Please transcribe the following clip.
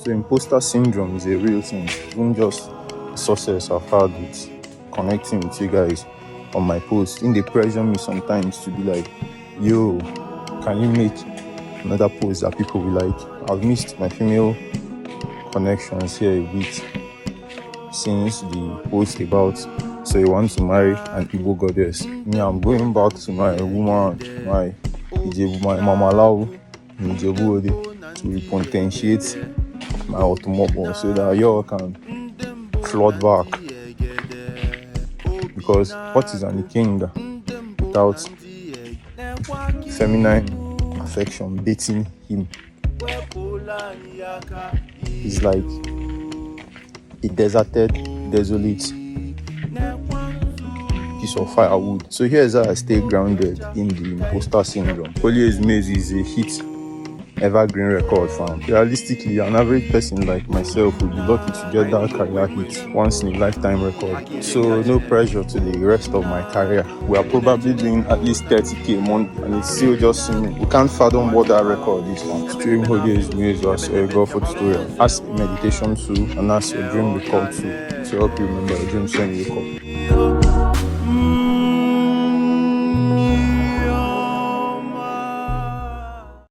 So imposter syndrome is a real thing. Even just success I've had with connecting with you guys on my post. They pressure me sometimes to be like, yo, can you make another post that people will like? I've missed my female connections here a bit since the post about so you want to marry an Igbo goddess. Me, I'm going back to my woman, my Ijebu, my Mama Lau in Ijebu Ode to repotentiate my automobile so that y'all can flood back. Because what is an Ikenga without feminine affection dating him? He's like a deserted, desolate piece of firewood. So here's how I stay grounded in the imposter syndrome. Police Maze is a hit evergreen record, fam. Realistically, an average person like myself would be lucky to get that career hit once in a lifetime record. So no pressure to the rest of my career. We are probably doing at least 30k a month and it's still just we can't fathom what that record is, fam. Stream Holidays News as a golf tutorial. Ask meditation too and ask your dream recall too to help you remember your dreams when you wake up.